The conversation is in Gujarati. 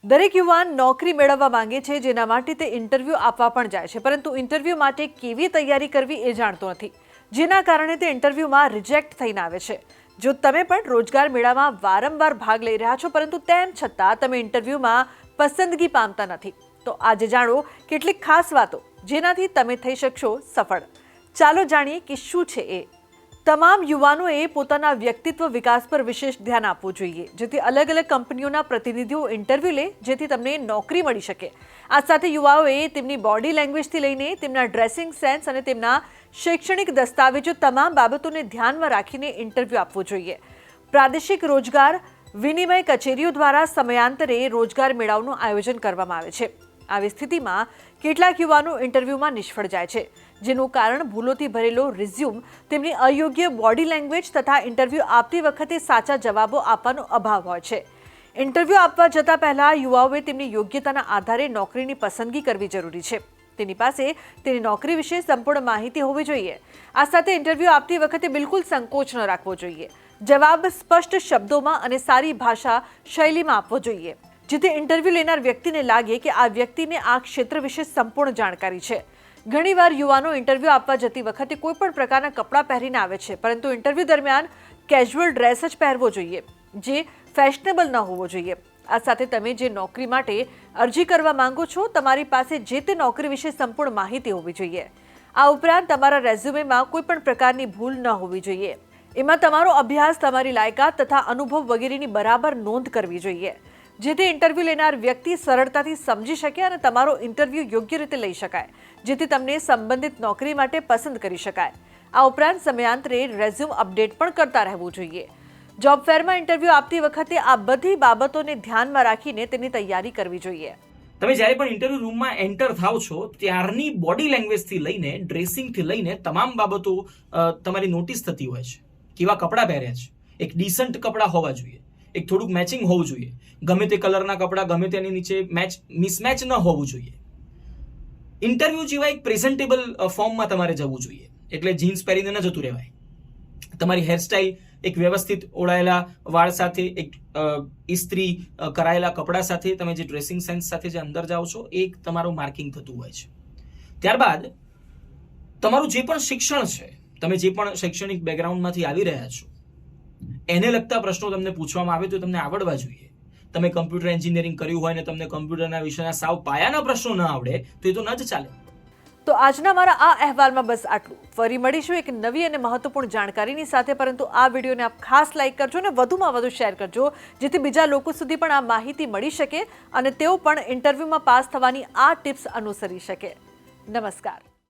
દરેક યુવાન નોકરી મેળવવા માંગે છે, જેના માટે તે ઇન્ટરવ્યૂ આપવા પણ જાય છે, પરંતુ ઇન્ટરવ્યૂ માટે કેવી તૈયારી કરવી એ જાણતો નથી, જેના કારણે તે ઇન્ટરવ્યૂમાં રિજેક્ટ થઈને આવે છે। જો તમે પણ રોજગાર મેળામાં વારંવાર ભાગ લઈ રહ્યા છો, પરંતુ તેમ છતાં તમે ઇન્ટરવ્યૂમાં પસંદગી પામતા નથી, તો આજે જાણો કેટલીક ખાસ વાતો જેનાથી તમે થઈ શકશો સફળ। ચાલો જાણીએ કે શું છે એ। તમામ યુવાનોએ પોતાના વ્યક્તિત્વ વિકાસ પર વિશેષ ધ્યાન આપવું જોઈએ, જેથી અલગ અલગ કંપનીઓના પ્રતિનિધિઓ ઇન્ટરવ્યૂ લે, જેથી તમને નોકરી મળી શકે। આ સાથે યુવાઓએ તેમની બોડી લેંગ્વેજથી લઈને તેમના ડ્રેસિંગ સેન્સ અને તેમના શૈક્ષણિક દસ્તાવેજો તમામ બાબતોને ધ્યાનમાં રાખીને ઇન્ટરવ્યૂ આપવું જોઈએ। પ્રાદેશિક રોજગાર વિનિમય કચેરીઓ દ્વારા સમયાંતરે રોજગાર મેળાઓનું આયોજન કરવામાં આવે છે। આવી સ્થિતિમાં કેટલાક યુવાનો ઇન્ટરવ્યૂમાં નિષ્ફળ જાય છે, જેનું કારણ ભૂલોથી ભરેલો રિઝ્યુમ, તેમની અયોગ્ય બોડી લેંગ્વેજ તથા ઇન્ટરવ્યૂ આપતી વખતે સાચા જવાબો આપવાનો અભાવ હોય છે। ઇન્ટરવ્યૂ આપવા જતાં પહેલા યુવાઓએ તેમની યોગ્યતાના આધારે નોકરીની પસંદગી કરવી જરૂરી છે। તેની પાસે તેની નોકરી વિશે સંપૂર્ણ માહિતી હોવી જોઈએ। આ સાથે ઇન્ટરવ્યૂ આપતી વખતે બિલકુલ સંકોચ ન રાખવો જોઈએ। જવાબ સ્પષ્ટ શબ્દોમાં અને સારી ભાષા શૈલીમાં આપવો જોઈએ, જેથી ઇન્ટરવ્યૂ લેનાર વ્યક્તિને લાગે કે આ વ્યક્તિને આ ક્ષેત્ર વિશે સંપૂર્ણ જાણકારી છે। ઘણીવાર યુવાનો ઇન્ટરવ્યૂ આપવા જતી વખતે કોઈ પણ પ્રકારના કપડાં પહેરીને આવે છે, પરંતુ ઇન્ટરવ્યૂ દરમિયાન કેઝ્યુઅલ ડ્રેસ જ પહેરવો જોઈએ, જે ફેશનેબલ ન હોવો જોઈએ। આ સાથે તમે જે નોકરી માટે અરજી કરવા માંગો છો, તમારી પાસે જે તે નોકરી વિશે સંપૂર્ણ માહિતી હોવી જોઈએ। આ ઉપરાંત તમારા રેઝ્યુમેમાં કોઈ પણ પ્રકારની ભૂલ ન હોવી જોઈએ। એમાં તમારો અભ્યાસ, તમારી લાયકાત તથા અનુભવ વગેરેની બરાબર નોંધ કરવી જોઈએ, જેથી ઇન્ટરવ્યૂ લેનાર વ્યક્તિ સરળતાથી સમજી શકે અને તમારો ઇન્ટરવ્યૂ યોગ્ય રીતે લઈ શકાય, જેથી તમને સંબંધિત નોકરી માટે પસંદ કરી શકાય। આ ઉપરાંત સમયાંતરે રેઝ્યુમ અપડેટ પણ કરતા રહેવું જોઈએ। જોબ ફેરમાં ઇન્ટરવ્યૂ આપતી વખતે આ બધી બાબતોને ધ્યાનમાં રાખીને તેની તૈયારી કરવી જોઈએ। તમે જ્યારે પણ ઇન્ટરવ્યુ રૂમમાં એન્ટર થાવ છો, ત્યારની બોડી લેંગ્વેજથી લઈને ડ્રેસિંગથી લઈને તમામ બાબતો તમારી નોટિસ થતી હોય છે। કેવા કપડાં પહેર્યા છે, એક ડિસન્ટ કપડાં હોવા જોઈએ, એક થોડુંક મેચિંગ હોવું જોઈએ, ગમે તે કલરના કપડાં ગમે તેની નીચે મિસમેચ ન હોવું જોઈએ। ઇન્ટરવ્યુ જેવા એક પ્રેઝન્ટેબલ ફોર્મમાં તમારે જવું જોઈએ, એટલે જીન્સ પહેરીને ન જતું રહેવાય। તમારી હેરસ્ટાઇલ એક વ્યવસ્થિત ઓળાયેલા વાળ સાથે, એક ઇસ્ત્રી કરાયેલા કપડા સાથે, તમે જે ડ્રેસિંગ સેન્સ સાથે જે અંદર જાઓ છો, એક તમારું માર્કિંગ થતું હોય છે। ત્યારબાદ તમારું જે પણ શિક્ષણ છે, તમે જે પણ શૈક્ષણિક બેકગ્રાઉન્ડમાંથી આવી રહ્યા છો, એને લગતા પ્રશ્નો તમને પૂછવામાં આવે તો તમને આવડવા જોઈએ। તમે કમ્પ્યુટર એન્જિનિયરિંગ કર્યું હોય ને તમને કમ્પ્યુટરના વિષયના સાવ પાયાના પ્રશ્નો ન આવડે તો એ તો ન જ ચાલે। તો આજના મારા આ અહેવાલમાં બસ આટલું। ફરી મળીશું એક નવી અને મહત્વપૂર્ણ જાણકારીની સાથે, પરંતુ આ વિડીયોને આપ ખાસ લાઇક કરજો અને વધુમાં વધુ શેર કરજો, જેથી બીજા લોકો સુધી પણ આ માહિતી મળી શકે અને તેઓ પણ ઇન્ટરવ્યૂમાં પાસ થવાની આ ટિપ્સ અનુસરી શકે। નમસ્કાર।